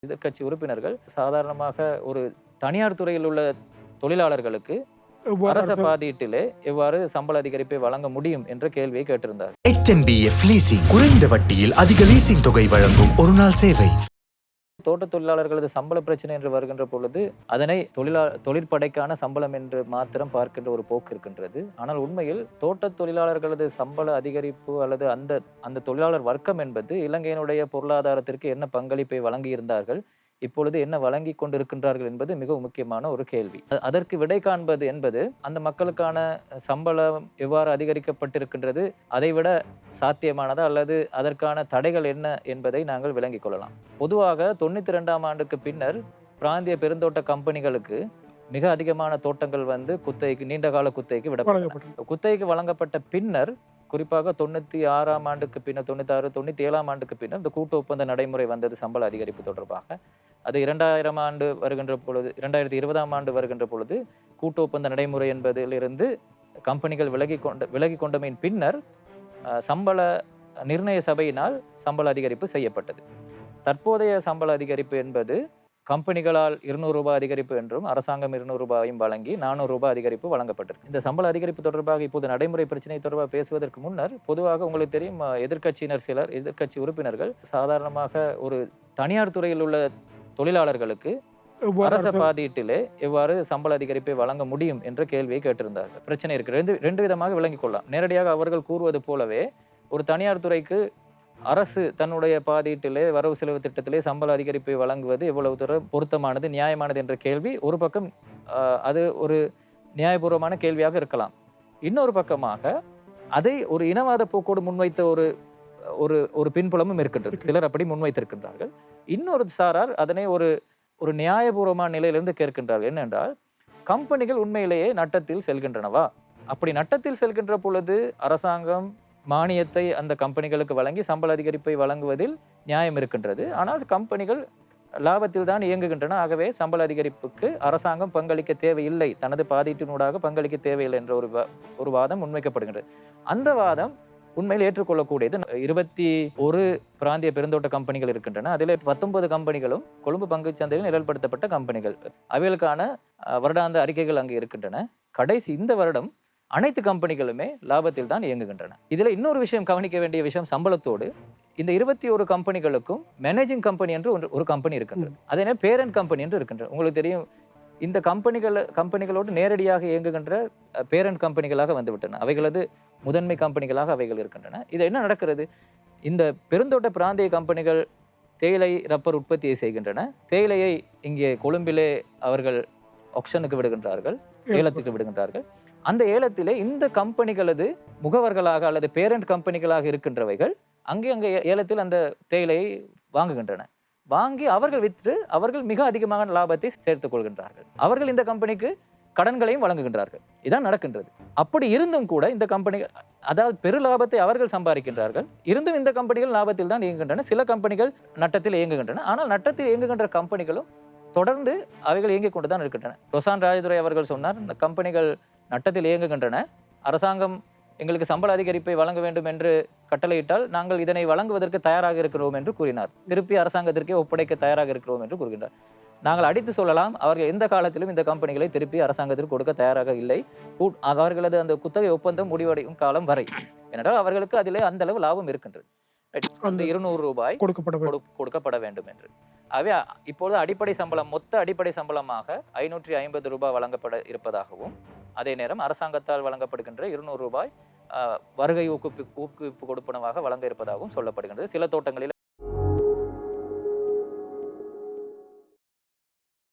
எதிர்க்கட்சி உறுப்பினர்கள் சாதாரணமாக ஒரு தனியார் துறையில் உள்ள தொழிலாளர்களுக்கு அரச பாதீட்டிலே எவ்வாறு சம்பள அதிகரிப்பை வழங்க முடியும் என்ற கேள்வியை கேட்டிருந்தார். HNBF லீசிங் குறைந்த வட்டியில் அதிக லீசிங் தொகை வழங்கும் ஒரு நாள் சேவை. தோட்ட தொழிலாளர்களது சம்பள பிரச்சனை என்று வருகின்ற பொழுது அதனை தொழிற்படைக்கான சம்பளம் என்று மாத்திரம் பார்க்கின்ற ஒரு போக்கு இருக்கின்றது. ஆனால் உண்மையில் தோட்ட தொழிலாளர்களது சம்பள அதிகரிப்பு அல்லது அந்த தொழிலாளர் வர்க்கம் என்பது இலங்கையினுடைய பொருளாதாரத்திற்கு என்ன பங்களிப்பை வழங்கியிருந்தார்கள், இப்பொழுது என்ன வழங்கி கொண்டிருக்கின்றார்கள் என்பது மிகவும் முக்கியமான ஒரு கேள்வி. அதற்கு விடை காண்பது என்பது அந்த மக்களுக்கான சம்பளம் எவ்வாறு அதிகரிக்கப்பட்டிருக்கின்றது, அதைவிட சாத்தியமானதா அல்லது அதற்கான தடைகள் என்ன என்பதை நாங்கள் விளங்கிக் கொள்ளலாம். பொதுவாக 92ஆம் ஆண்டுக்கு பின்னர் பிராந்திய பெருந்தோட்ட கம்பெனிகளுக்கு மிக அதிகமான தோட்டங்கள் குத்தகைக்கு நீண்டகால குத்தகைக்கு விடப்பட்டன. குத்தகைக்கு வழங்கப்பட்ட பின்னர் குறிப்பாக 96ஆம் ஆண்டுக்கு பின்னர் 96, 97ஆம் ஆண்டுக்கு பின்னர் இந்த கூட்டு ஒப்பந்த நடைமுறை வந்தது சம்பள அதிகரிப்பு தொடர்பாக. அது 2000ஆம் ஆண்டு வருகின்ற பொழுது 2020ஆம் ஆண்டு வருகின்ற பொழுது கூட்டு ஒப்பந்த நடைமுறை என்பதிலிருந்து கம்பெனிகள் விலகி கொண்டமையின் பின்னர் சம்பள நிர்ணய சபையினால் சம்பள அதிகரிப்பு செய்யப்பட்டது. தற்போதைய சம்பள அதிகரிப்பு என்பது கம்பெனிகளால் 200 ரூபாய் அதிகரிப்பு என்றும் அரசாங்கம் 200 ரூபாயும் வழங்கி 400 ரூபாய் அதிகரிப்பு வழங்கப்பட்டிருக்கு. இந்த சம்பள அதிகரிப்பு தொடர்பாக இப்போது நடைமுறை பிரச்சனை தொடர்பாக பேசுவதற்கு முன்னர் பொதுவாக உங்களுக்கு தெரியும், எதிர்க்கட்சி உறுப்பினர்கள் சாதாரணமாக ஒரு தனியார் துறையில் உள்ள தொழிலாளர்களுக்கு அரச பாதீட்டிலே எவ்வாறு சம்பள அதிகரிப்பை வழங்க முடியும் என்ற கேள்வியை கேட்டிருந்தார்கள். பிரச்சனை இருக்கு. ரெண்டு விதமாக விளங்கிக் கொள்ளலாம். நேரடியாக அவர்கள் கூறுவது போலவே ஒரு தனியார் துறைக்கு அரசு தன்னுடைய பாதீட்டிலே வரவு செலவு திட்டத்திலே சம்பள அதிகரிப்பை வழங்குவது எவ்வளவு தூரம் பொருத்தமானது, நியாயமானது என்ற கேள்வி ஒரு பக்கம் அது ஒரு நியாயபூர்வமான கேள்வியாக இருக்கலாம். இன்னொரு பக்கமாக அதை ஒரு இனவாத போக்கோடு முன்வைத்த ஒரு பின்புலமும் இருக்கின்றது. சிலர் அப்படி முன்வைத்திருக்கின்றார்கள். இன்னொரு சாரார் அதனை ஒரு நியாயபூர்வமான நிலையிலிருந்து கேட்கின்றார்கள். என்னென்றால், கம்பெனிகள் உண்மையிலேயே நட்டத்தில் செல்கின்றனவா? அப்படி நட்டத்தில் செல்கின்ற பொழுது அரசாங்கம் மானியத்தை அந்த கம்பெனிகளுக்கு வழங்கி சம்பள அதிகரிப்பை வழங்குவதில் நியாயம் இருக்கின்றது. ஆனால் கம்பெனிகள் லாபத்தில் தான் இயங்குகின்றன. ஆகவே சம்பள அதிகரிப்புக்கு அரசாங்கம் பங்களிக்க தேவையில்லை, தனது பாதீட்டினூடாக பங்களிக்க தேவையில்லை என்ற ஒரு வாதம் முன்வைக்கப்படுகின்றது. அந்த வாதம் உண்மையில் ஏற்றுக்கொள்ளக்கூடியது. 21 பிராந்திய பெருந்தோட்ட கம்பெனிகள் இருக்கின்றன. அதில் 19 கம்பெனிகளும் கொழும்பு பங்குச் சந்தையில் நிழல்படுத்தப்பட்ட கம்பெனிகள். அவைகளுக்கான வருடாந்த அறிக்கைகள் அங்கு இருக்கின்றன. கடைசி இந்த வருடம் அனைத்து கம்பெனிகளுமே லாபத்தில் தான் இயங்குகின்றன. இதுல இன்னொரு விஷயம் கவனிக்க வேண்டிய விஷயம், சம்பளத்தோடு இந்த 21 கம்பெனிகளுக்கும் மேனேஜிங் கம்பெனி என்று ஒரு கம்பெனி இருக்கின்றது. அதே பேரண்ட் கம்பெனி என்று இருக்கின்றது. உங்களுக்கு தெரியும், இந்த கம்பெனிகளோடு நேரடியாக இயங்குகின்ற பேரண்ட் கம்பெனிகளாக வந்துவிட்டன. அவைகளது முதன்மை கம்பெனிகளாக அவைகள் இருக்கின்றன. இது என்ன நடக்கிறது? இந்த பெருந்தோட்ட பிராந்திய கம்பெனிகள் தேயிலை ரப்பர் உற்பத்தியை செய்கின்றன. தேயிலையை இங்கே கொழும்பிலே அவர்கள் ஆக்ஷனுக்கு விடுகின்றார்கள், ஏலத்துக்கு விடுகின்றார்கள். அந்த ஏலத்திலே இந்த கம்பெனிகளது முகவர்களாக அல்லது பேரண்ட் கம்பெனிகளாக இருக்கின்றவைகள் அங்கே ஏலத்தில் அந்த தேயிலையை வாங்குகின்றன. வாங்கி அவர்கள் விற்று அவர்கள் மிக அதிகமான லாபத்தை சேர்த்துக் கொள்கின்றார்கள். அவர்கள் இந்த கம்பெனிக்கு கடன்களையும் வழங்குகின்றார்கள். இதான் நடக்கின்றது. அப்படி இருந்தும் கூட இந்த கம்பெனிகள், அதாவது பெரு லாபத்தை அவர்கள் சம்பாதிக்கின்றார்கள், இருந்தும் இந்த கம்பெனிகள் லாபத்தில் தான் இயங்குகின்றன. சில கம்பெனிகள் நட்டத்தில் இயங்குகின்றன. ஆனால் நட்டத்தில் இயங்குகின்ற கம்பெனிகளும் தொடர்ந்து அவைகள் இயங்கிக் கொண்டுதான் இருக்கின்றன. ரொசான் ராஜதுரை அவர்கள் சொன்னார், இந்த கம்பெனிகள் நட்டத்தில் இயங்குகின்றன, அரசாங்கம் எங்களுக்கு சம்பள அதிகரிப்பை வழங்க வேண்டும் என்று கட்டளையிட்டால் நாங்கள் இதனை வழங்குவதற்கு தயாராக இருக்கிறோம் என்று கூறினார். திருப்பி அரசாங்கத்திற்கே ஒப்படைக்க தயாராக இருக்கிறோம் என்று கூறுகின்றார். நாங்கள் அடித்து சொல்லலாம், அவர்கள் எந்த காலத்திலும் இந்த கம்பெனிகளை திருப்பி அரசாங்கத்திற்கு கொடுக்க தயாராக இல்லை. அவர்களது அந்த குத்தகை ஒப்பந்தம் முடிவடையும் காலம் வரை. ஏனென்றால் அவர்களுக்கு அதிலே அந்த அளவு லாபம் இருக்கின்றது. அந்த 200 ரூபாய் கொடுக்கப்பட வேண்டும் என்று. ஆகவே இப்பொழுது அடிப்படை சம்பளம், மொத்த அடிப்படை சம்பளமாக 550 ரூபாய் வழங்கப்பட இருப்பதாகவும், அதே நேரம் அரசாங்கத்தால் வழங்கப்படுகின்ற 200 ரூபாய் வருகை ஊக்குவிப்பு கொடுப்பனவாக வழங்க இருப்பதாகவும் சொல்லப்படுகின்றது. சில தோட்டங்களில்